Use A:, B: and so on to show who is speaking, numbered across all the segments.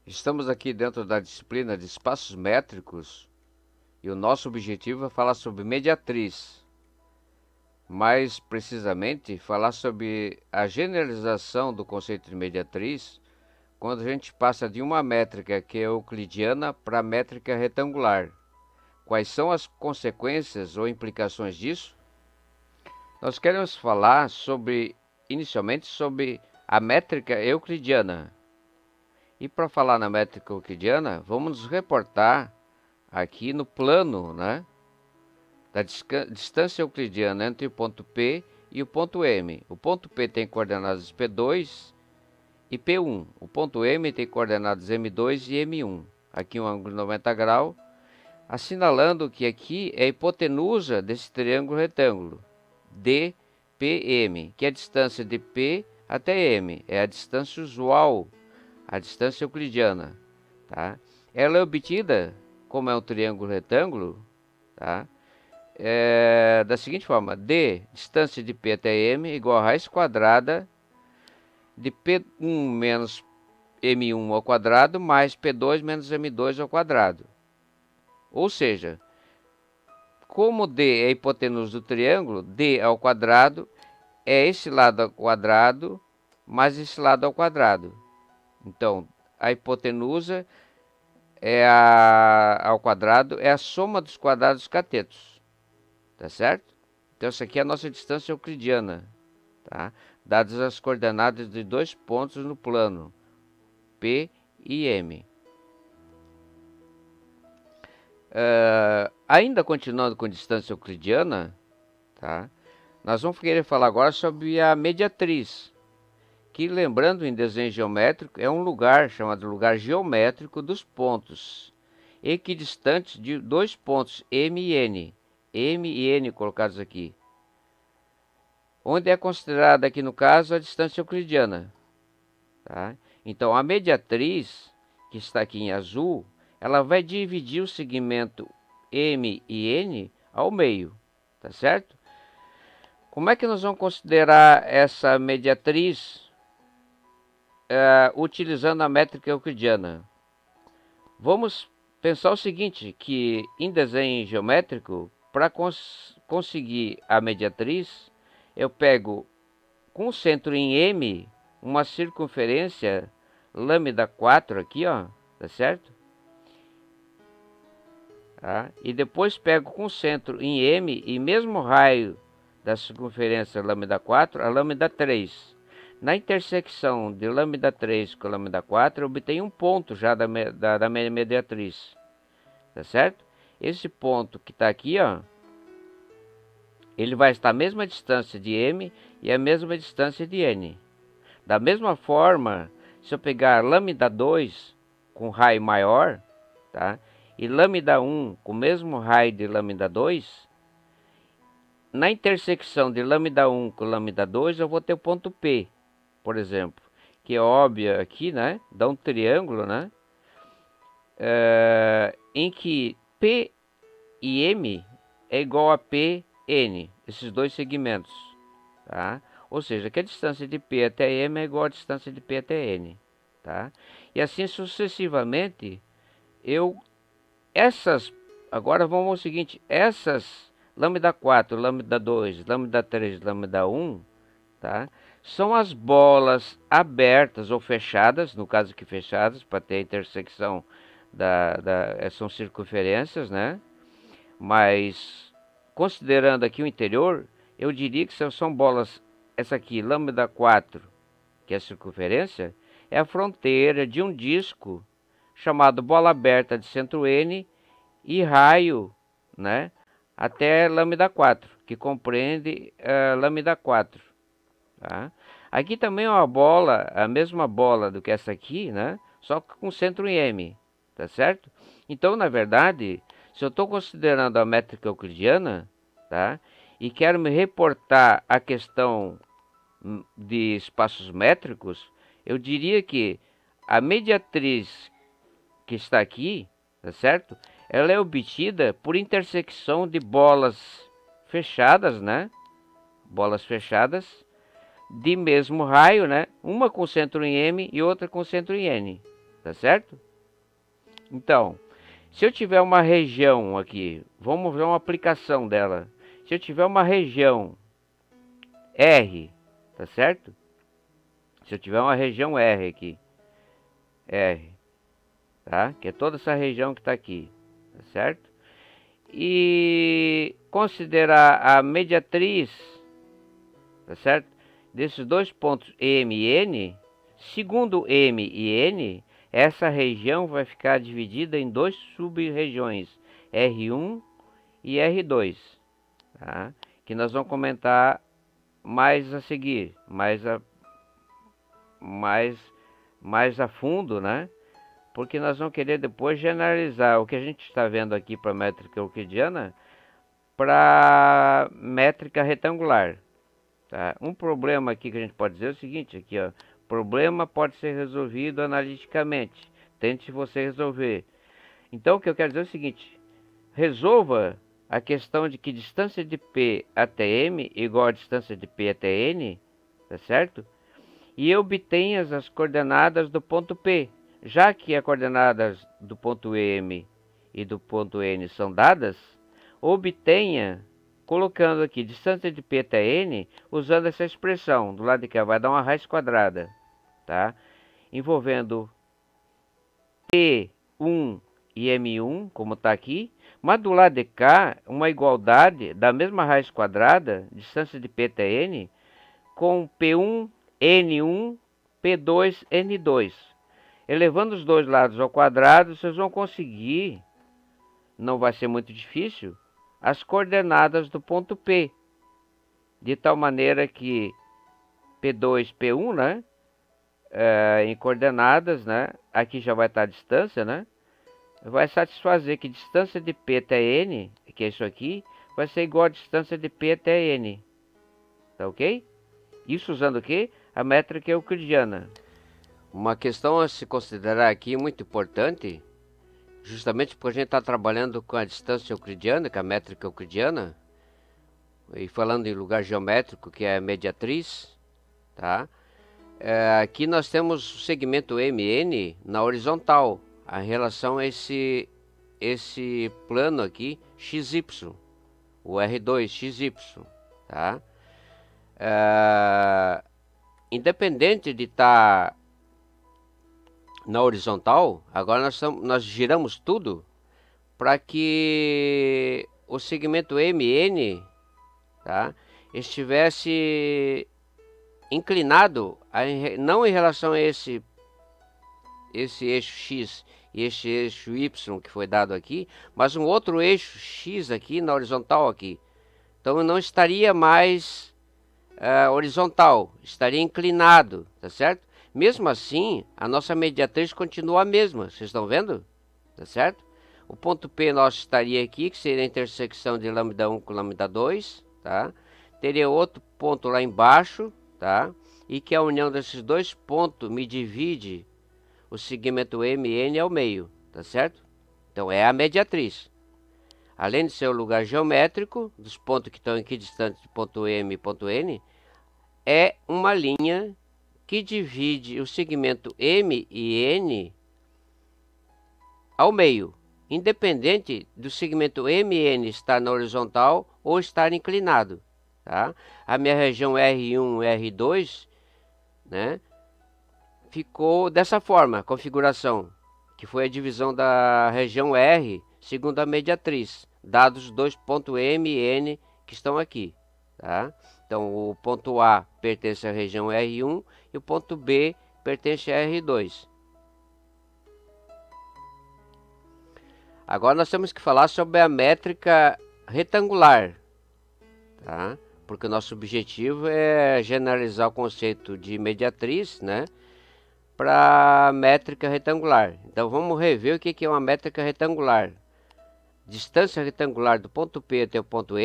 A: Estamos aqui dentro da disciplina de espaços métricos e o nosso objetivo é falar sobre mediatriz. Mais precisamente, falar sobre a generalização do conceito de mediatriz quando a gente passa de uma métrica que é euclidiana para a métrica retangular. Quais são as consequências ou implicações disso? Nós queremos falar inicialmente sobre a métrica euclidiana. E para falar na métrica euclidiana, vamos nos reportar aqui no plano, né, da distância euclidiana entre o ponto P e o ponto M. O ponto P tem coordenadas P2 e P1. O ponto M tem coordenadas M2 e M1. Aqui um ângulo de 90 graus, assinalando que aqui é a hipotenusa desse triângulo retângulo, DPM, que é a distância de P até M, é a distância usual, a distância euclidiana, tá? Ela é obtida, como é um triângulo retângulo, tá? Da seguinte forma: D, distância de P até M, igual a raiz quadrada de P1 menos M1 ao quadrado, mais P2 menos M2 ao quadrado. Ou seja, como D é a hipotenusa do triângulo, D ao quadrado é esse lado ao quadrado mais esse lado ao quadrado. Então, a hipotenusa ao quadrado é a soma dos quadrados dos catetos. Tá certo? Então, essa aqui é a nossa distância euclidiana, tá? Dadas as coordenadas de dois pontos no plano, P e M. Ainda continuando com distância euclidiana, tá? Nós vamos querer falar agora sobre a mediatriz, que, lembrando, em desenho geométrico, é um lugar chamado lugar geométrico dos pontos equidistantes de dois pontos M e N colocados aqui, onde é considerada aqui no caso a distância euclidiana, tá? Então a mediatriz, que está aqui em azul, ela vai dividir o segmento M e N ao meio, tá certo? Como é que nós vamos considerar essa mediatriz utilizando a métrica euclidiana? Vamos pensar o seguinte, que em desenho geométrico, para conseguir a mediatriz, eu pego com centro em M uma circunferência lambda 4 aqui, ó, tá certo? Tá? E depois pego com centro em M e mesmo raio da circunferência lambda 4, a lambda 3. Na intersecção de lambda 3 com lambda 4, eu obtenho um ponto já da minha mediatriz, tá certo? Esse ponto que está aqui, ó, ele vai estar a mesma distância de M e a mesma distância de N. Da mesma forma, se eu pegar lambda 2 com raio maior, tá? E lambda 1 com o mesmo raio de lambda 2, na intersecção de lambda 1 com lambda 2, eu vou ter o ponto P, por exemplo, que é óbvio aqui, né? Dá um triângulo, né? Em que P e M é igual a PN, esses dois segmentos, tá? Ou seja, que a distância de P até M é igual à distância de P até N, tá? E assim sucessivamente, agora vamos ao seguinte, essas lambda 4, lambda 2, lambda 3, lambda 1, tá? São as bolas abertas ou fechadas, no caso aqui fechadas, para ter a intersecção são circunferências, né? Mas, considerando aqui o interior, eu diria que são bolas, essa aqui, lambda 4, que é a circunferência, é a fronteira de um disco chamado bola aberta de centro N e raio, né, até lambda 4, que compreende lambda 4. Tá? Aqui também é uma bola, a mesma bola do que essa aqui, né, só que com centro em M, tá certo? Então, na verdade, se eu estou considerando a métrica euclidiana, tá, e quero me reportar a questão de espaços métricos, eu diria que a mediatriz que está aqui, tá certo? Ela é obtida por intersecção de bolas fechadas, né? Bolas fechadas de mesmo raio, né? Uma com centro em M e outra com centro em N, tá certo? Então, se eu tiver uma região aqui, vamos ver uma aplicação dela. Se eu tiver uma região R, tá certo? Se eu tiver uma região R aqui, R, tá? Que é toda essa região que está aqui, tá certo? E considerar a mediatriz, tá certo? Desses dois pontos M e N, segundo M e N, essa região vai ficar dividida em duas sub-regiões, R1 e R2, tá? Que nós vamos comentar mais a seguir, mais a fundo, né? Porque nós vamos querer depois generalizar o que a gente está vendo aqui para métrica euclidiana para métrica retangular. Tá? Um problema aqui que a gente pode dizer é o seguinte, aqui, ó, problema pode ser resolvido analiticamente. Tente você resolver. Então, o que eu quero dizer é o seguinte, resolva a questão de que distância de P até M igual a distância de P até N, tá certo? E obtenha as coordenadas do ponto P. Já que as coordenadas do ponto M e do ponto N são dadas, obtenha, colocando aqui distância de P até N, usando essa expressão. Do lado de cá vai dar uma raiz quadrada, tá? Envolvendo P1 e M1, como está aqui. Mas do lado de cá, uma igualdade da mesma raiz quadrada, distância de P até N, com P1, N1, P2, N2. Elevando os dois lados ao quadrado, vocês vão conseguir, não vai ser muito difícil, as coordenadas do ponto P. De tal maneira que P2, P1, né? Em coordenadas, né? Aqui já vai estar a distância, né? Vai satisfazer que distância de P até N, que é isso aqui, vai ser igual a distância de P até N. Tá ok? Isso usando o quê? A métrica euclidiana. Uma questão a se considerar aqui muito importante, justamente porque a gente está trabalhando com a distância euclidiana, com a métrica euclidiana, e falando em lugar geométrico, que é a mediatriz, tá? Aqui nós temos o segmento MN na horizontal, em relação a esse plano aqui, XY, o R2, XY, tá? Independente de estar na horizontal, agora nós giramos tudo para que o segmento MN, tá, estivesse inclinado, não em relação a esse eixo X e esse eixo Y que foi dado aqui, mas um outro eixo X aqui na horizontal aqui. Então não estaria mais horizontal, estaria inclinado, tá certo? Mesmo assim, a nossa mediatriz continua a mesma, vocês estão vendo? Tá certo? O ponto P nosso estaria aqui, que seria a intersecção de lambda 1 com lambda 2, tá? Teria outro ponto lá embaixo, tá? E que a união desses dois pontos me divide o segmento MN ao meio, tá certo? Então é a mediatriz. Além de ser o lugar geométrico, dos pontos que estão aqui distantes de ponto M e ponto N, é uma linha que divide o segmento M e N ao meio, independente do segmento MN estar na horizontal ou estar inclinado, tá? A minha região R1 e R2, né, ficou dessa forma, a configuração, que foi a divisão da região R segundo a mediatriz, dados os dois pontos M e N que estão aqui, tá? Então, o ponto A pertence à região R1 e o ponto B pertence a R2. Agora nós temos que falar sobre a métrica retangular, tá? Porque o nosso objetivo é generalizar o conceito de mediatriz, né, para métrica retangular. Então, vamos rever o que é uma métrica retangular. distância retangular do ponto P até o ponto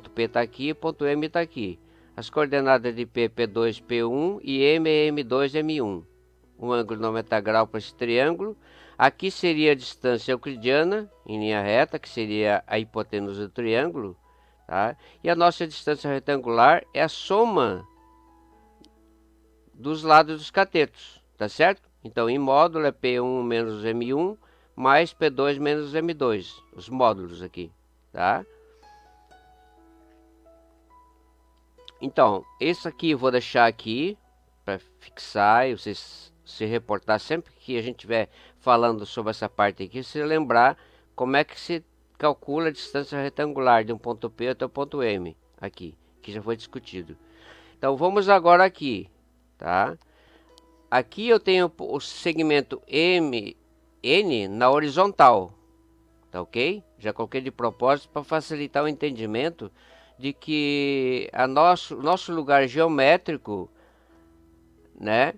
A: P está aqui, ponto M está aqui. As coordenadas de P, P2, P1 e M é M2, M1. Um ângulo 90 graus para esse triângulo. Aqui seria a distância euclidiana, em linha reta, que seria a hipotenusa do triângulo. Tá? E a nossa distância retangular é a soma dos lados dos catetos, tá certo? Então, em módulo é P1 menos M1 mais P2 menos M2, os módulos aqui, tá? Então, esse aqui eu vou deixar aqui para fixar e vocês se reportar sempre que a gente estiver falando sobre essa parte aqui, se lembrar como é que se calcula a distância retangular de um ponto P até o ponto M, aqui, que já foi discutido. Então, vamos agora aqui, tá? Aqui eu tenho o segmento MN na horizontal, tá ok? Já coloquei de propósito para facilitar o entendimento de que nosso lugar geométrico, né,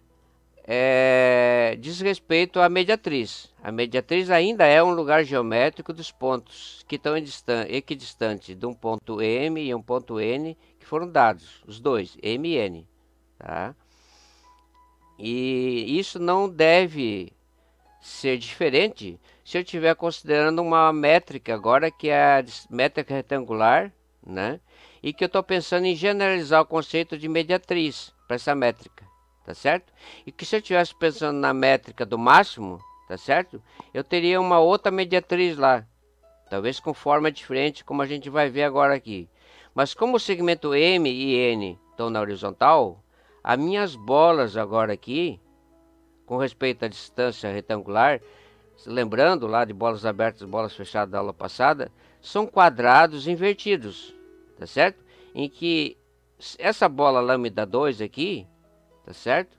A: diz respeito à mediatriz. A mediatriz ainda é um lugar geométrico dos pontos que estão equidistantes de um ponto M e um ponto N, que foram dados, os dois, M e N, tá? E isso não deve ser diferente se eu estiver considerando uma métrica agora, que é a métrica retangular, né? E que eu estou pensando em generalizar o conceito de mediatriz para essa métrica, tá certo? E que se eu estivesse pensando na métrica do máximo, tá certo? Eu teria uma outra mediatriz lá, talvez com forma diferente, como a gente vai ver agora aqui. Mas como o segmento M e N estão na horizontal, as minhas bolas agora aqui, com respeito à distância retangular, lembrando lá de bolas abertas e bolas fechadas da aula passada, são quadrados invertidos, tá certo? Em que essa bola lambda 2 aqui, tá certo?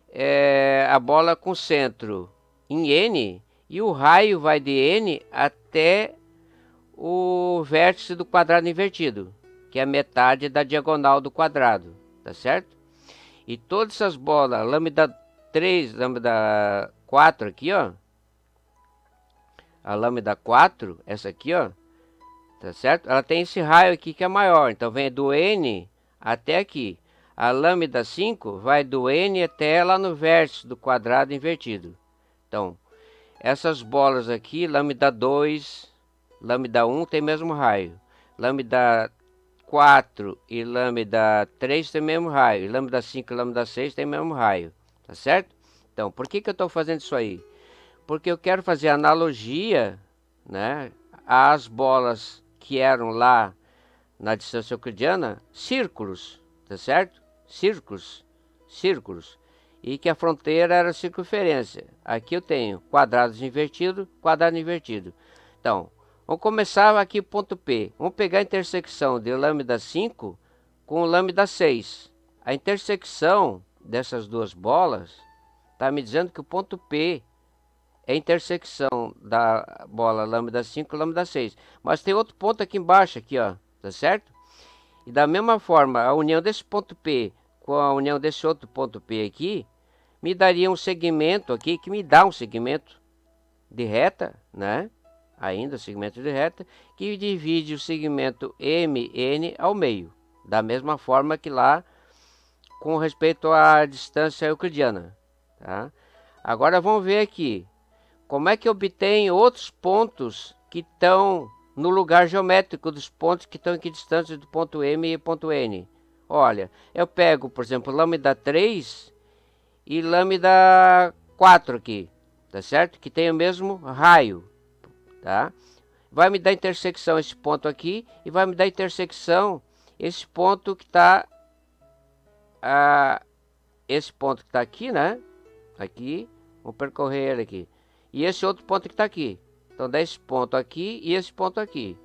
A: É a bola com centro em N e o raio vai de N até o vértice do quadrado invertido, que é a metade da diagonal do quadrado, tá certo? E todas essas bolas, lambda 3, lambda 4 aqui, ó. A lambda 4, essa aqui, ó. Tá certo? Ela tem esse raio aqui que é maior. Então, vem do N até aqui. A lambda 5 vai do N até lá no vértice do quadrado invertido. Então, essas bolas aqui, lambda 2, lambda 1 tem mesmo raio. Lambda 4 e lambda 3 tem mesmo raio. E lambda 5 e lambda 6 tem mesmo raio. Tá certo? Então, por que eu estou fazendo isso aí? Porque eu quero fazer analogia, né, às bolas que eram lá na distância euclidiana, círculos, tá certo? Círculos. E que a fronteira era circunferência. Aqui eu tenho quadrados invertido, quadrado invertido. Então, vamos começar aqui ponto P. Vamos pegar a intersecção de lambda 5 com lambda 6. A intersecção dessas duas bolas está me dizendo que o ponto P é a intersecção da bola lambda 5 e lambda 6. Mas tem outro ponto aqui embaixo, aqui, ó, tá certo? E da mesma forma, a união desse ponto P com a união desse outro ponto P aqui, me daria um segmento aqui, que me dá um segmento de reta, né? Ainda segmento de reta, que divide o segmento MN ao meio. Da mesma forma que lá, com respeito à distância euclidiana, tá? Agora vamos ver aqui. Como é que eu obtenho outros pontos que estão no lugar geométrico dos pontos que estão equidistância do ponto M e ponto N? Olha, eu pego, por exemplo, lambda 3 e lambda 4 aqui, tá certo? Que tem o mesmo raio, tá? Vai me dar intersecção esse ponto aqui e vai me dar intersecção esse ponto que está... esse ponto que está aqui, né? Aqui, vou percorrer ele aqui. E esse outro ponto que está aqui. Então, dá esse ponto aqui e esse ponto aqui,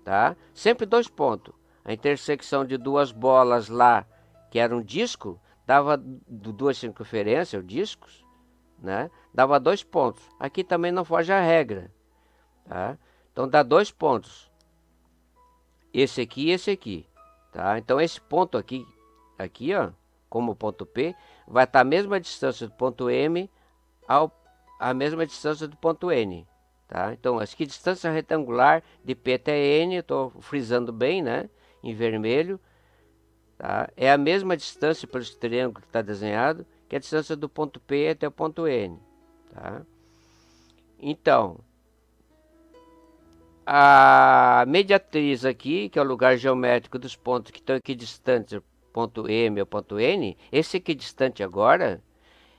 A: tá? Sempre dois pontos. A intersecção de duas bolas lá, que era um disco, dava duas circunferências, discos, né? Dava 2 pontos. Aqui também não foge a regra, tá? Então, dá 2 pontos. Esse aqui e esse aqui, tá? Então, esse ponto aqui, ó, como ponto P, vai estar a mesma distância do ponto M a mesma distância do ponto N, Tá? Então, aqui distância retangular de P até N, eu estou frisando bem, né? Em vermelho. Tá? É a mesma distância pelo triângulo que está desenhado, que é a distância do ponto P até o ponto N. Tá? Então, a mediatriz aqui, que é o lugar geométrico dos pontos que estão equidistantes, ponto M ou ponto N, esse equidistante agora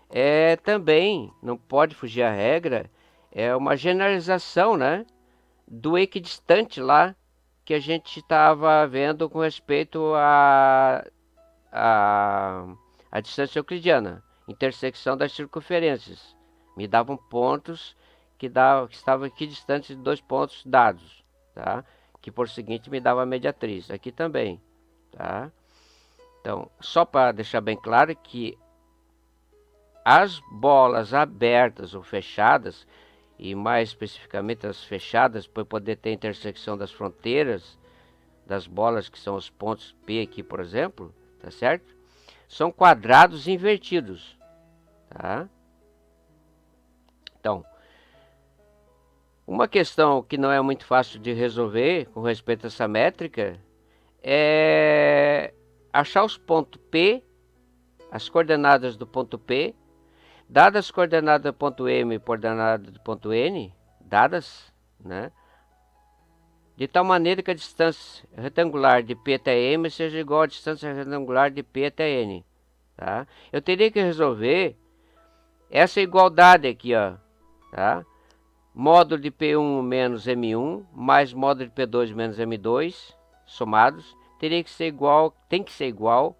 A: é também, não pode fugir à regra, é uma generalização, né, do equidistante lá que a gente estava vendo com respeito a distância euclidiana, intersecção das circunferências. Me davam pontos que estavam equidistantes de dois pontos dados, tá? Que por seguinte me dava a mediatriz. Aqui também, tá? Então, só para deixar bem claro que as bolas abertas ou fechadas, e mais especificamente as fechadas, para poder ter intersecção das fronteiras das bolas, que são os pontos P aqui, por exemplo, tá certo? São quadrados invertidos, tá? Então, uma questão que não é muito fácil de resolver com respeito a essa métrica é achar os pontos P, as coordenadas do ponto P, dadas as coordenadas do ponto M e coordenadas do ponto N, dadas, né? De tal maneira que a distância retangular de P até M seja igual à distância retangular de P até N. Tá? Eu teria que resolver essa igualdade aqui, ó, tá? Módulo de P1 menos M1 mais módulo de P2 menos M2 somados teria que ser igual, tem que ser igual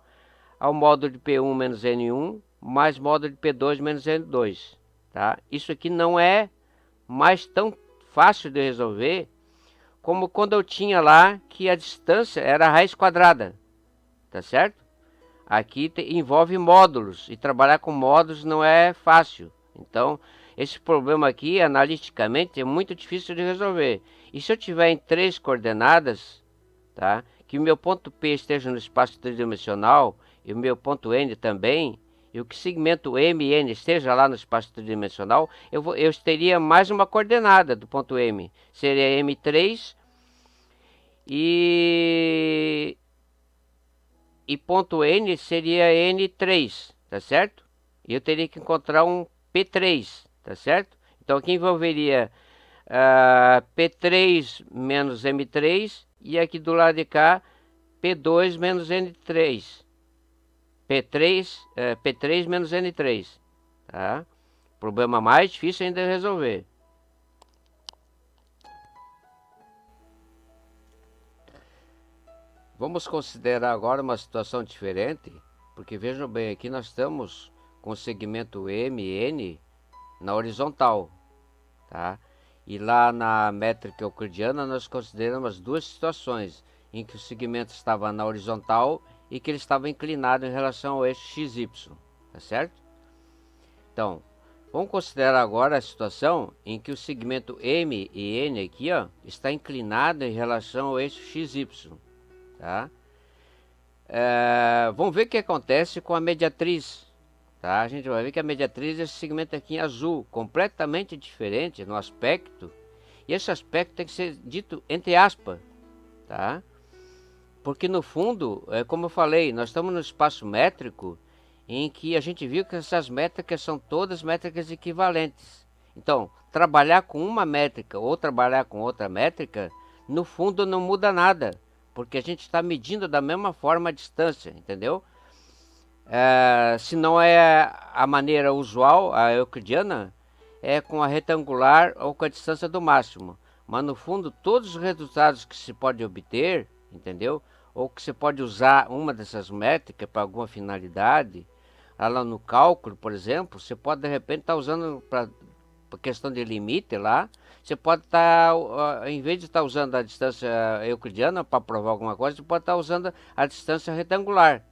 A: ao módulo de P1 menos N1 mais módulo de P2 menos N2. Tá? Isso aqui não é mais tão fácil de resolver como quando eu tinha lá que a distância era a raiz quadrada, tá certo? Aqui envolve módulos, e trabalhar com módulos não é fácil. Então, esse problema aqui, analiticamente, é muito difícil de resolver. E se eu tiver em três coordenadas, tá? Que o meu ponto P esteja no espaço tridimensional, e o meu ponto N também, e o que segmento M e N esteja lá no espaço tridimensional, eu teria mais uma coordenada do ponto M. Seria M3 e ponto N seria N3, tá certo? E eu teria que encontrar um P3, tá certo? Então aqui envolveria P3 menos M3 e aqui do lado de cá P2 menos N3. P3 menos N3, tá? Problema mais difícil ainda de resolver. Vamos considerar agora uma situação diferente, porque vejam bem, aqui nós estamos com o segmento MN na horizontal, tá? E lá na métrica euclidiana nós consideramos duas situações, em que o segmento estava na horizontal e que ele estava inclinado em relação ao eixo XY, tá certo? Então, vamos considerar agora a situação em que o segmento M e N aqui, ó, está inclinado em relação ao eixo XY, tá? Vamos ver o que acontece com a mediatriz, tá? A gente vai ver que a mediatriz é esse segmento aqui em azul, completamente diferente no aspecto, e esse aspecto tem que ser dito entre aspas, tá? Porque no fundo, como eu falei, nós estamos no espaço métrico em que a gente viu que essas métricas são todas métricas equivalentes. Então, trabalhar com uma métrica ou trabalhar com outra métrica, no fundo não muda nada, porque a gente está medindo da mesma forma a distância, entendeu? Se não é a maneira usual, a euclidiana, é com a retangular ou com a distância do máximo. Mas no fundo, todos os resultados que se pode obter, entendeu? Ou que você pode usar uma dessas métricas para alguma finalidade, lá no cálculo, por exemplo, você pode de repente estar usando para questão de limite lá, você pode estar, em vez de estar usando a distância euclidiana para provar alguma coisa, você pode estar usando a distância retangular,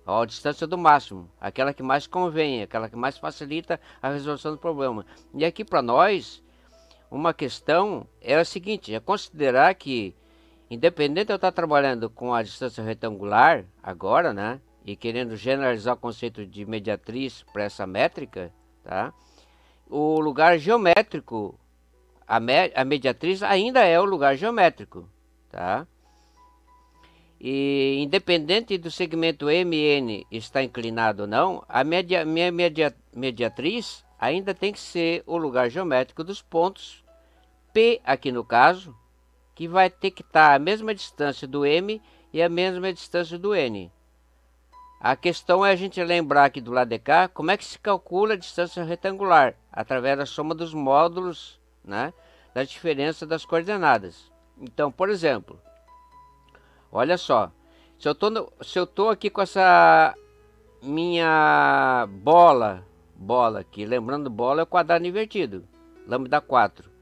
A: ou a distância do máximo, aquela que mais convém, aquela que mais facilita a resolução do problema. E aqui para nós, uma questão é a seguinte, é considerar que independente de eu estar trabalhando com a distância retangular agora, né, e querendo generalizar o conceito de mediatriz para essa métrica, tá? O lugar geométrico a mediatriz ainda é o lugar geométrico, tá? E independente do segmento MN estar inclinado ou não, a mediatriz ainda tem que ser o lugar geométrico dos pontos P, aqui no caso, que vai ter que estar a mesma distância do M e a mesma distância do N. A questão é a gente lembrar aqui do lado de cá, como é que se calcula a distância retangular, através da soma dos módulos, né, da diferença das coordenadas. Então, por exemplo, olha só, se eu tô aqui com essa minha bola aqui, lembrando, bola é o quadrado invertido, lambda 4.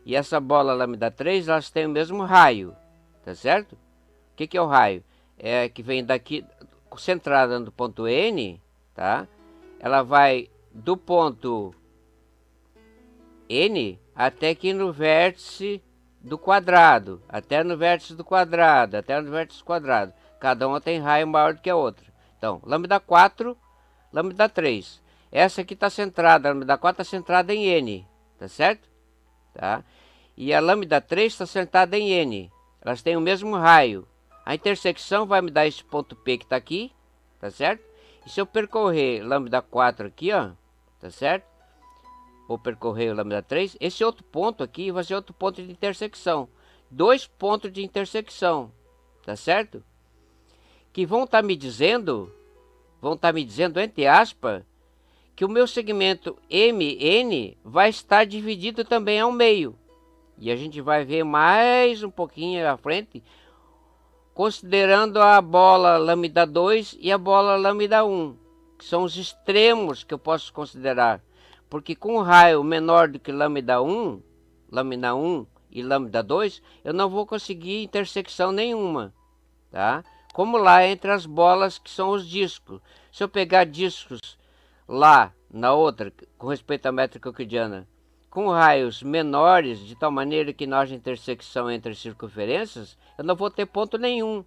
A: E essa bola lambda 3, elas têm o mesmo raio, tá certo? O que é o raio? É que vem daqui, centrada no ponto N, tá? Ela vai do ponto N até aqui no vértice do quadrado, até no vértice do quadrado, até no vértice do quadrado. Cada uma tem raio maior do que a outra. Então, lambda 4, lambda 3. Essa aqui está centrada, a lambda 4 está centrada em N, tá certo? Tá? E a lambda 3 está centrada em N. Elas têm o mesmo raio. A intersecção vai me dar esse ponto P que está aqui, tá certo? E se eu percorrer lambda 4 aqui, ó, tá certo? Ou percorrer o lambda 3, esse outro ponto aqui vai ser outro ponto de intersecção. Dois pontos de intersecção, tá certo? Que vão estar me dizendo, entre aspas, que o meu segmento MN vai estar dividido também ao meio. E a gente vai ver mais um pouquinho à frente, considerando a bola lambda 2 e a bola lambda 1, que são os extremos que eu posso considerar. Porque com raio menor do que lambda 1 e lambda 2, eu não vou conseguir intersecção nenhuma, tá? Como lá entre as bolas que são os discos. Se eu pegar discos lá na outra, com respeito à métrica euclidiana, com raios menores, de tal maneira que não haja intersecção entre as circunferências, eu não vou ter ponto nenhum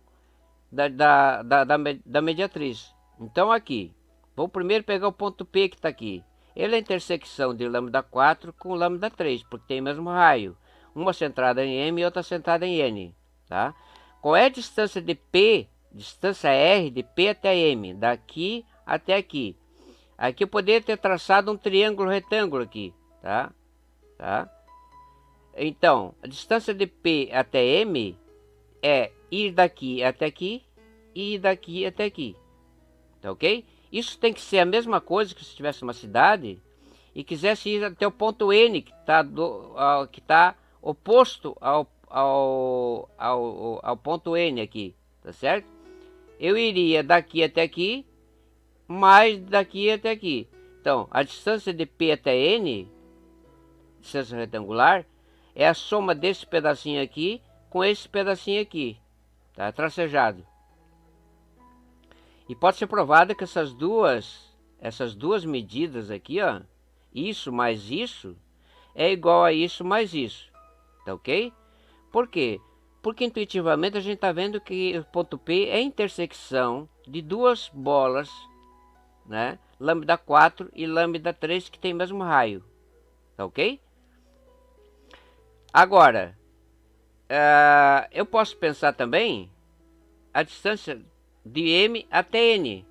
A: da mediatriz. Então aqui, vou primeiro pegar o ponto P que está aqui. Ele é a intersecção de lambda 4 com lambda 3, porque tem o mesmo raio. Uma centrada em M e outra centrada em N. Tá? Qual é a distância de P, distância R de P até M? Daqui até aqui. Aqui eu poderia ter traçado um triângulo retângulo aqui. Tá? Então, a distância de P até M é ir daqui até aqui e ir daqui até aqui. Tá ok? Isso tem que ser a mesma coisa que se tivesse uma cidade e quisesse ir até o ponto N, que está oposto ao ponto N aqui, tá certo? Eu iria daqui até aqui, mais daqui até aqui. Então, a distância de P até N, distância retangular, é a soma desse pedacinho aqui com esse pedacinho aqui, tá? Tracejado. E pode ser provado que essas duas medidas aqui, ó, isso mais isso, é igual a isso mais isso, tá ok? Por quê? Porque intuitivamente a gente está vendo que o ponto P é a intersecção de duas bolas, né? Lambda 4 e lambda 3 que tem o mesmo raio, tá ok? Agora, eu posso pensar também a distância de M até N.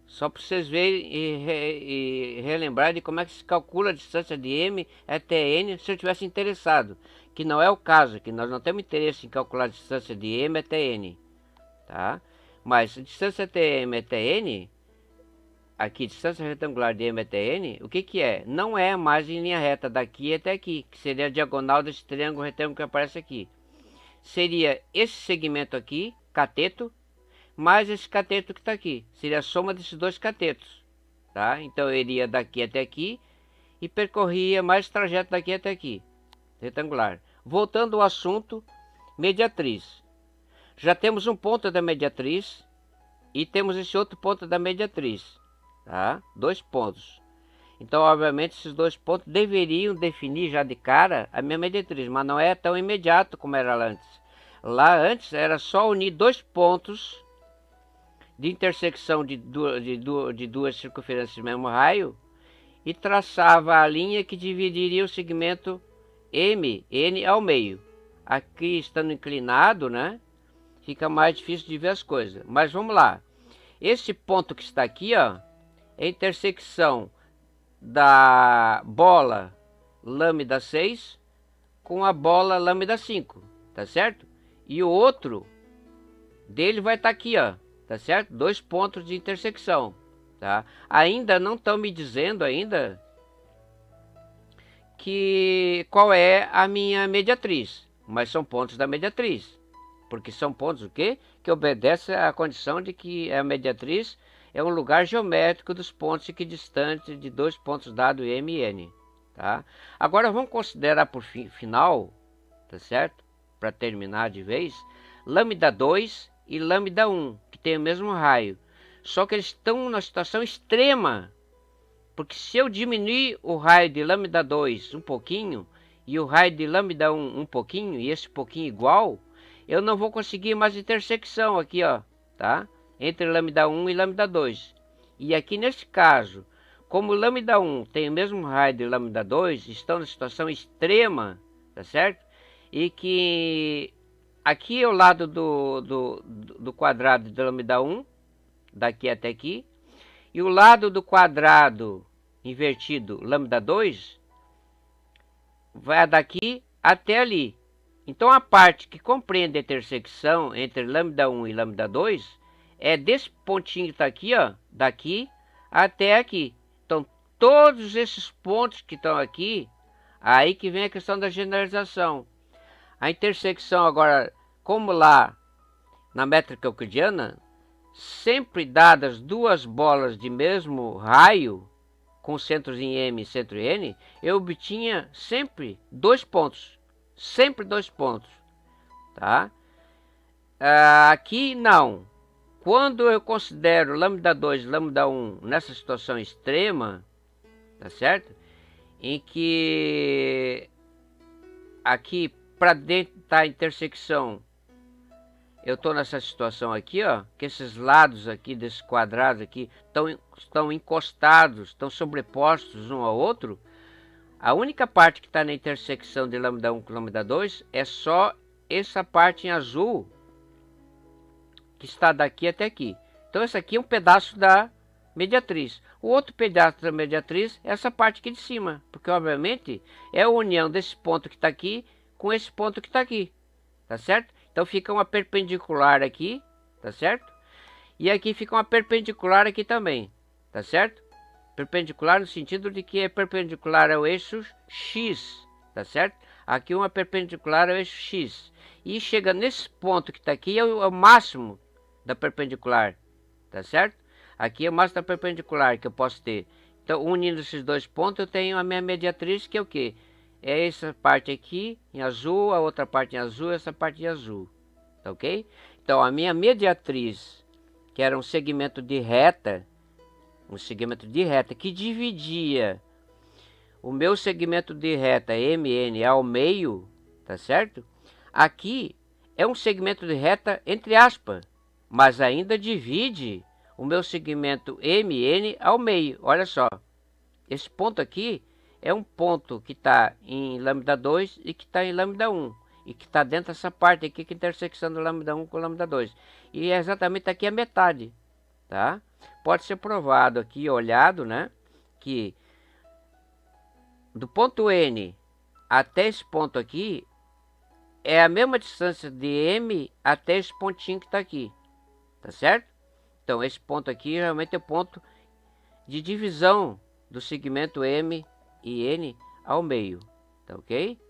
A: Só para vocês verem e relembrar de como é que se calcula a distância de M até N se eu tivesse interessado. Que não é o caso, que nós não temos interesse em calcular a distância de M até N. Tá? Mas a distância até M até N, aqui, distância retangular de M até N, o que é? Não é mais em linha reta daqui até aqui, que seria a diagonal desse triângulo retângulo que aparece aqui. Seria esse segmento aqui, cateto, mais esse cateto que está aqui. Seria a soma desses dois catetos. Tá? Então eu iria daqui até aqui e percorria mais trajeto daqui até aqui. Retangular. Voltando ao assunto, mediatriz. Já temos um ponto da mediatriz e temos esse outro ponto da mediatriz. Tá? Dois pontos. Então, obviamente, esses dois pontos deveriam definir já de cara a minha mediatriz, mas não é tão imediato como era lá antes. Lá antes era só unir dois pontos de intersecção de duas circunferências do mesmo raio e traçava a linha que dividiria o segmento MN ao meio. Aqui estando inclinado, né? Fica mais difícil de ver as coisas. Mas vamos lá. Esse ponto que está aqui, ó, é a intersecção da bola lambda 6 com a bola lambda 5, tá certo? E o outro dele vai estar aqui, ó, tá certo? Dois pontos de intersecção, tá? Ainda não estão me dizendo ainda que qual é a minha mediatriz, mas são pontos da mediatriz, porque são pontos o quê? Que obedecem à condição de que a mediatriz é um lugar geométrico dos pontos equidistante de dois pontos dados M e N, tá? Agora vamos considerar por final, tá certo? Para terminar de vez, lambda 2 e lambda 1, que tem o mesmo raio, só que eles estão numa situação extrema, porque se eu diminuir o raio de lambda 2 um pouquinho e o raio de lambda 1 um pouquinho, e esse pouquinho igual, eu não vou conseguir mais intersecção aqui, ó, tá? Entre lambda 1 e lambda 2. E aqui nesse caso, como lambda 1 tem o mesmo raio de lambda 2, estão na situação extrema, tá certo? E que aqui é o lado do quadrado de lambda 1, daqui até aqui, e o lado do quadrado invertido lambda 2 vai daqui até ali. Então a parte que compreende a intersecção entre lambda 1 e lambda 2 é desse pontinho que está aqui, ó, daqui até aqui. Então todos esses pontos que estão aqui, aí que vem a questão da generalização. A intersecção agora, como lá na métrica euclidiana, sempre dadas duas bolas de mesmo raio, com centros em M e centro em N, eu obtinha sempre dois pontos. Sempre dois pontos. Tá? Aqui não. Quando eu considero lambda 2 e lambda 1 nessa situação extrema, tá certo? Em que aqui para dentro da intersecção eu estou nessa situação aqui, ó, que esses lados aqui desse quadrado aqui estão encostados, estão sobrepostos um ao outro. A única parte que está na intersecção de lambda 1 com lambda 2 é só essa parte em azul que está daqui até aqui. Então esse aqui é um pedaço da mediatriz. O outro pedaço da mediatriz é essa parte aqui de cima, porque obviamente é a união desse ponto que está aqui com esse ponto que está aqui, tá certo? Então fica uma perpendicular aqui, tá certo? E aqui fica uma perpendicular aqui também, tá certo? Perpendicular no sentido de que é perpendicular ao eixo X, tá certo? Aqui uma perpendicular ao eixo X. E chega nesse ponto que está aqui, é o máximo da perpendicular, tá certo? Aqui é o máximo da perpendicular que eu posso ter. Então, unindo esses dois pontos, eu tenho a minha mediatriz, que é o quê? É essa parte aqui em azul, a outra parte em azul, essa parte em azul, tá ok? Então, a minha mediatriz, que era um segmento de reta, que dividia o meu segmento de reta MN ao meio, tá certo? Aqui é um segmento de reta entre aspas, mas ainda divide o meu segmento MN ao meio. Olha só, esse ponto aqui é um ponto que está em lambda 2 e que está em lambda 1. E que está dentro dessa parte aqui, que é a intersecção do lambda 1 com lambda 2. E é exatamente aqui a metade, tá? Pode ser provado aqui, olhado, né? Que do ponto N até esse ponto aqui é a mesma distância de M até esse pontinho que está aqui, tá certo? Então esse ponto aqui realmente é o ponto de divisão do segmento M e N ao meio, tá ok?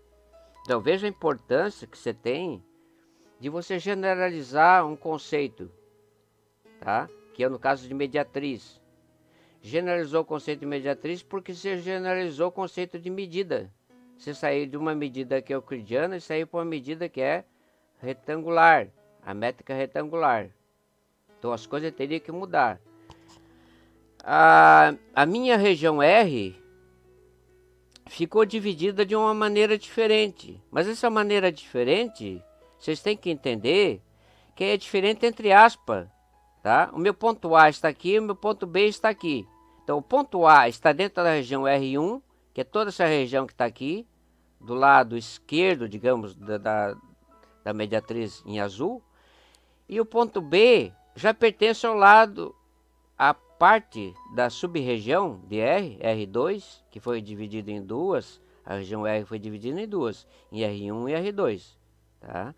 A: Então veja a importância que você tem de você generalizar um conceito, tá? Que é no caso de mediatriz. Generalizou o conceito de mediatriz porque você generalizou o conceito de medida. Você saiu de uma medida que é euclidiana e saiu para uma medida que é retangular, a métrica retangular. Então as coisas teriam que mudar. A minha região R ficou dividida de uma maneira diferente. Mas essa maneira diferente, vocês têm que entender que é diferente entre aspas. Tá? O meu ponto A está aqui, o meu ponto B está aqui. Então o ponto A está dentro da região R1, que é toda essa região que está aqui, do lado esquerdo, digamos, da mediatriz em azul, e o ponto B já pertence ao lado, à parte da sub-região de R, R2, que foi dividido em duas, a região R foi dividida em duas, em R1 e R2, tá?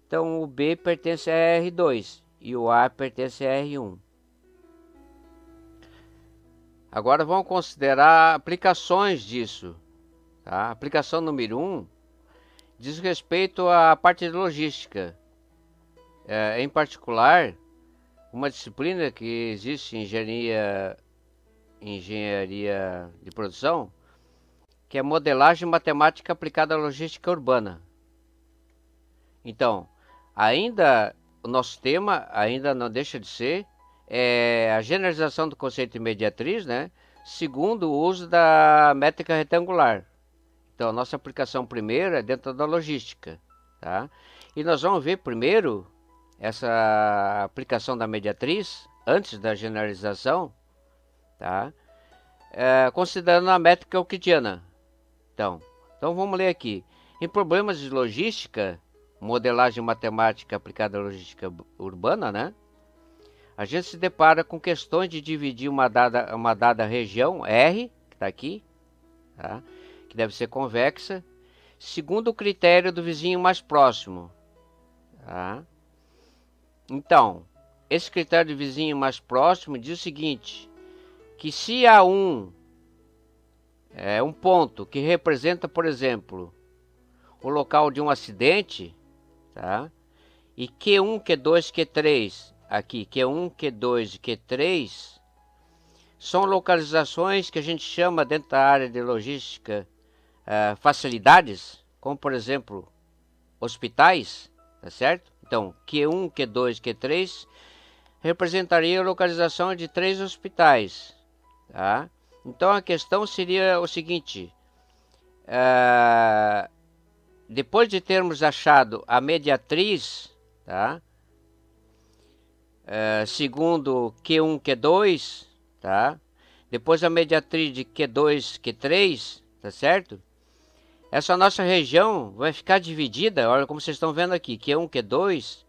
A: Então o B pertence a R2 e o A pertence a R1. Agora vamos considerar aplicações disso, tá? A aplicação número 1 diz respeito à parte de logística. Em particular, uma disciplina que existe em engenharia de produção, que é modelagem matemática aplicada à logística urbana. Então, ainda o nosso tema ainda não deixa de ser a generalização do conceito de mediatriz, né, segundo o uso da métrica retangular. Então, a nossa aplicação primeira é dentro da logística, tá? E nós vamos ver primeiro essa aplicação da mediatriz, antes da generalização, tá? Considerando a métrica euclidiana. Então vamos ler aqui. Em problemas de logística, modelagem matemática aplicada à logística urbana, né? A gente se depara com questões de dividir uma dada região, R, que está aqui, tá? Que deve ser convexa, segundo o critério do vizinho mais próximo, tá? Então, esse critério do vizinho mais próximo diz o seguinte, que se A1 é um ponto que representa, por exemplo, o local de um acidente, tá? E Q1, Q2, Q3, aqui, Q1, Q2 e Q3, são localizações que a gente chama dentro da área de logística facilidades, como por exemplo, hospitais, tá certo? Então, Q1, Q2, Q3 representaria a localização de 3 hospitais, tá? Então a questão seria o seguinte, depois de termos achado a mediatriz, tá? Segundo Q1, Q2, tá? Depois a mediatriz de Q2, Q3, tá certo? Essa nossa região vai ficar dividida, olha como vocês estão vendo aqui, Q1, Q2,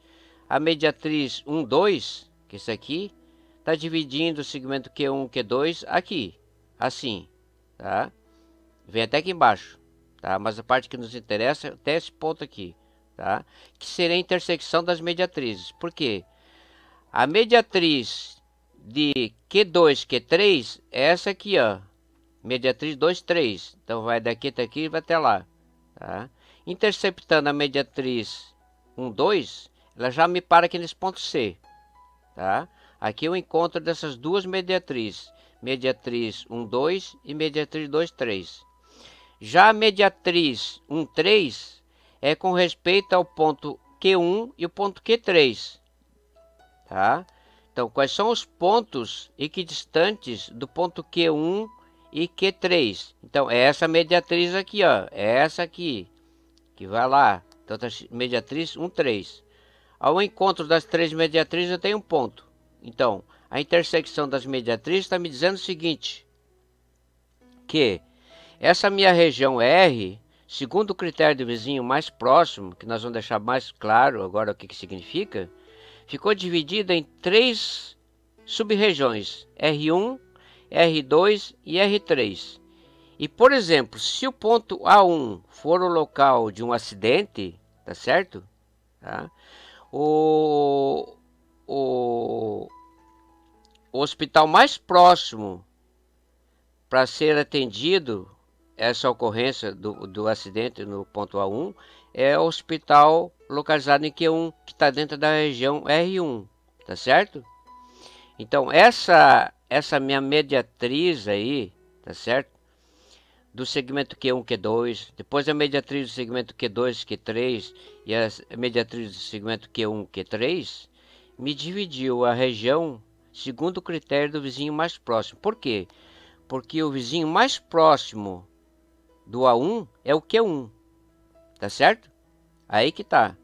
A: a mediatriz 1, 2, que é isso aqui, está dividindo o segmento Q1, Q2 aqui, assim, tá? Vem até aqui embaixo, tá? Mas a parte que nos interessa é até esse ponto aqui, tá? Que seria a intersecção das mediatrizes. Por quê? A mediatriz de Q2, Q3 é essa aqui, ó. Mediatriz 2, 3. Então vai daqui até aqui e vai até lá, tá? Interceptando a mediatriz 1, 2, ela já me para aqui nesse ponto C, tá? Aqui é o encontro dessas duas mediatrizes, mediatriz 1, 2 e mediatriz 2, 3. Já a mediatriz 1, 3 é com respeito ao ponto Q1 e o ponto Q3, tá? Então, quais são os pontos equidistantes do ponto Q1 e Q3? Então, é essa mediatriz aqui, ó, é essa aqui, que vai lá. Então, tá mediatriz 1, 3. Ao encontro das 3 mediatrizes, eu tenho um ponto. Então, a intersecção das mediatrizes está me dizendo o seguinte, que essa minha região R, segundo o critério do vizinho mais próximo, que nós vamos deixar mais claro agora o que significa, ficou dividida em 3 sub-regiões, R1, R2 e R3. E, por exemplo, se o ponto A1 for o local de um acidente, tá certo? Tá? O hospital mais próximo para ser atendido essa ocorrência do acidente no ponto A1 é o hospital localizado em Q1, que está dentro da região R1, tá certo? Então, essa minha mediatriz aí, tá certo? Do segmento Q1, Q2, depois a mediatriz do segmento Q2, Q3 e a mediatriz do segmento Q1, Q3, me dividiu a região segundo o critério do vizinho mais próximo. Por quê? Porque o vizinho mais próximo do A1 é o Q1, tá certo? Aí que tá.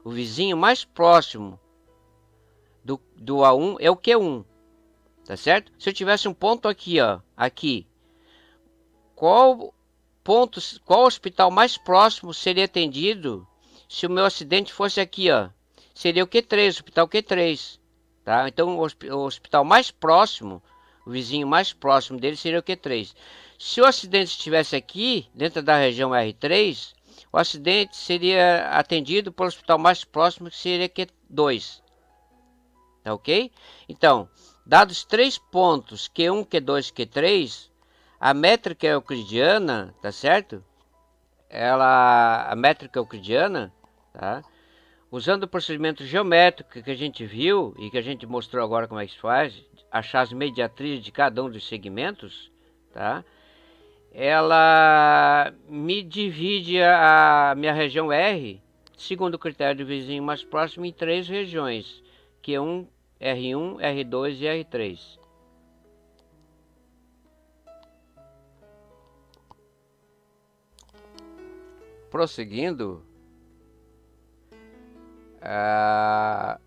A: O vizinho mais próximo do A1 é o Q1, tá certo? Se eu tivesse um ponto aqui, ó, aqui, qual qual hospital mais próximo seria atendido se o meu acidente fosse aqui, ó? Seria o Q3, hospital Q3, tá? Então o hospital mais próximo, o vizinho mais próximo dele seria o Q3. Se o acidente estivesse aqui, dentro da região R3, o acidente seria atendido pelo hospital mais próximo, que seria Q2. Tá ok? Então, dados 3 pontos, Q1, Q2, Q3, a métrica euclidiana, tá certo? A métrica euclidiana, tá? Usando o procedimento geométrico que a gente viu e que a gente mostrou agora como é que se faz, achar as mediatrizes de cada um dos segmentos, tá? Ela me divide a minha região R, segundo o critério do vizinho mais próximo, em 3 regiões, Q1, R1, R2 e R3. Prosseguindo, a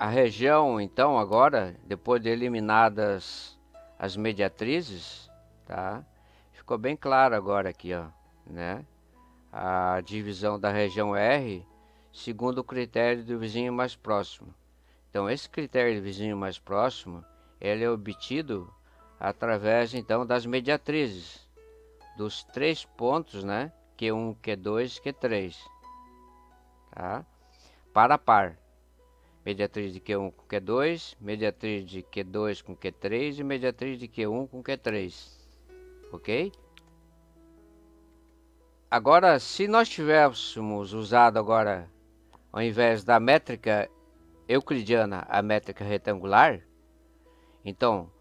A: região, então, agora, depois de eliminadas as mediatrizes, tá? Ficou bem claro agora aqui, ó, né? A divisão da região R segundo o critério do vizinho mais próximo. Então, esse critério do vizinho mais próximo, ele é obtido através, então, das mediatrizes, dos 3 pontos, né? Q1, Q2, Q3, tá? Par a par. Mediatriz de Q1 com Q2, mediatriz de Q2 com Q3 e mediatriz de Q1 com Q3. Ok? Agora, se nós tivéssemos usado agora, ao invés da métrica euclidiana, a métrica retangular, então,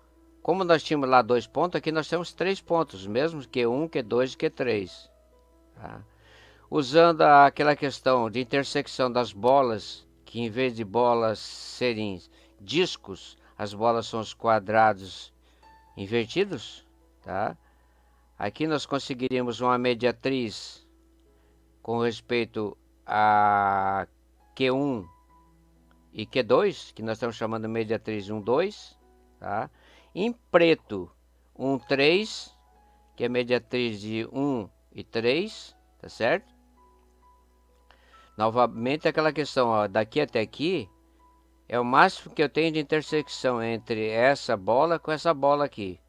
A: como nós tínhamos lá 2 pontos, aqui nós temos 3 pontos, mesmo Q1, Q2 e Q3. Tá? Usando aquela questão de intersecção das bolas, que em vez de bolas serem discos, as bolas são os quadrados invertidos, tá? Aqui nós conseguiríamos uma mediatriz com respeito a Q1 e Q2, que nós estamos chamando de mediatriz 1, 2, tá? Em preto, 1, 3, que é mediatriz de 1 e 3, tá certo? Novamente aquela questão, ó, daqui até aqui é o máximo que eu tenho de intersecção entre essa bola com essa bola aqui,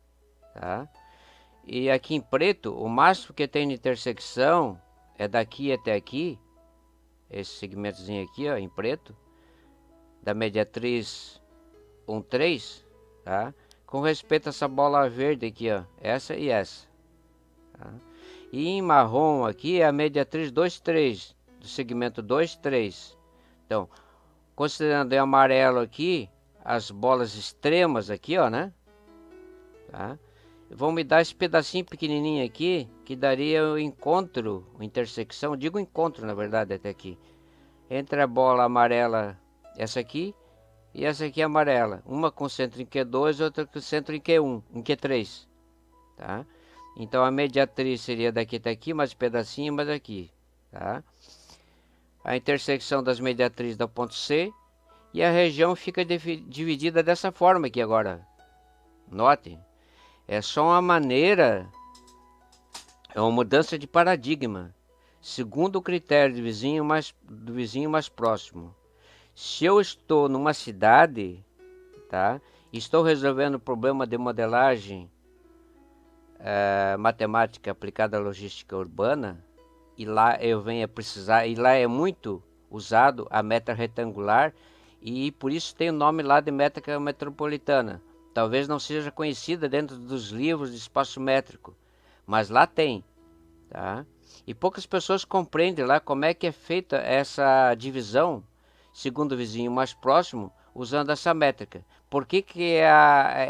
A: tá? E aqui em preto, o máximo que eu tenho de intersecção é daqui até aqui, esse segmentozinho aqui, ó, em preto, da mediatriz 1, 3, tá? Com respeito a essa bola verde aqui, ó, essa e essa, tá? E em marrom aqui é a mediatriz 2, 3, do segmento 2, 3. Então, considerando em amarelo aqui, as bolas extremas aqui, ó, né? Tá? Vão me dar esse pedacinho pequenininho aqui, que daria o encontro, a intersecção, digo encontro na verdade até aqui, entre a bola amarela, essa aqui, e essa aqui amarela. Uma com centro em Q2, outra com centro em Q1, em Q3. Tá? Então a mediatriz seria daqui até aqui, mais um pedacinho, mais aqui. Tá? A intersecção das mediatrizes do ponto C, e a região fica dividida dessa forma aqui agora. Note. É só uma maneira, é uma mudança de paradigma, segundo o critério do vizinho mais próximo. Se eu estou numa cidade, tá, estou resolvendo o problema de modelagem matemática aplicada à logística urbana, e lá eu venho a precisar, e lá é muito usado a métrica retangular, e por isso tem o nome lá de métrica metropolitana. Talvez não seja conhecida dentro dos livros de espaço métrico, mas lá tem, tá? E poucas pessoas compreendem lá como é que é feita essa divisão, segundo o vizinho mais próximo, usando essa métrica. Por que que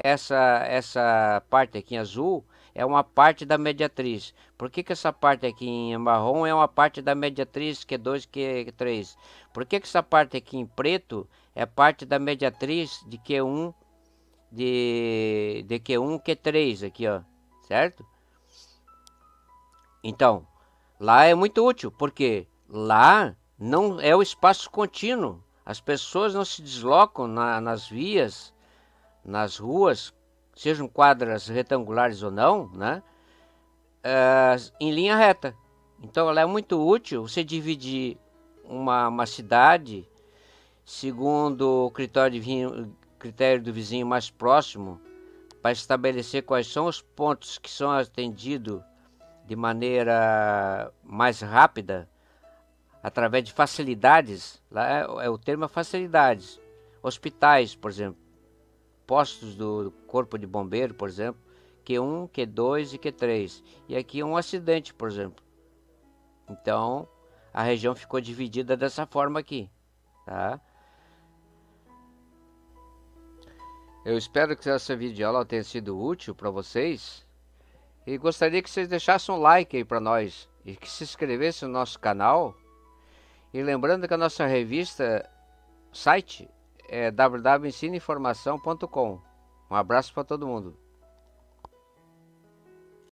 A: essa parte aqui em azul é uma parte da mediatriz? Por que que essa parte aqui em marrom é uma parte da mediatriz Q2, Q3? Por que que essa parte aqui em preto é parte da mediatriz de Q1, de Q1, Q3 aqui, ó, certo? Então, lá é muito útil, porque lá não é o espaço contínuo. As pessoas não se deslocam nas vias, nas ruas, sejam quadras retangulares ou não, né? em linha reta. Então ela é muito útil você dividir uma cidade segundo o critério do vizinho mais próximo, para estabelecer quais são os pontos que são atendidos de maneira mais rápida, através de facilidades. Lá o termo é facilidades. Hospitais, por exemplo, postos do corpo de bombeiro, por exemplo, Q1, Q2 e Q3. E aqui um acidente, por exemplo. Então, a região ficou dividida dessa forma aqui, tá? Eu espero que essa videoaula tenha sido útil para vocês. E gostaria que vocês deixassem um like aí para nós. E que se inscrevessem no nosso canal. E lembrando que a nossa revista, site, é www.ensinoinformação.com. Um abraço para todo mundo.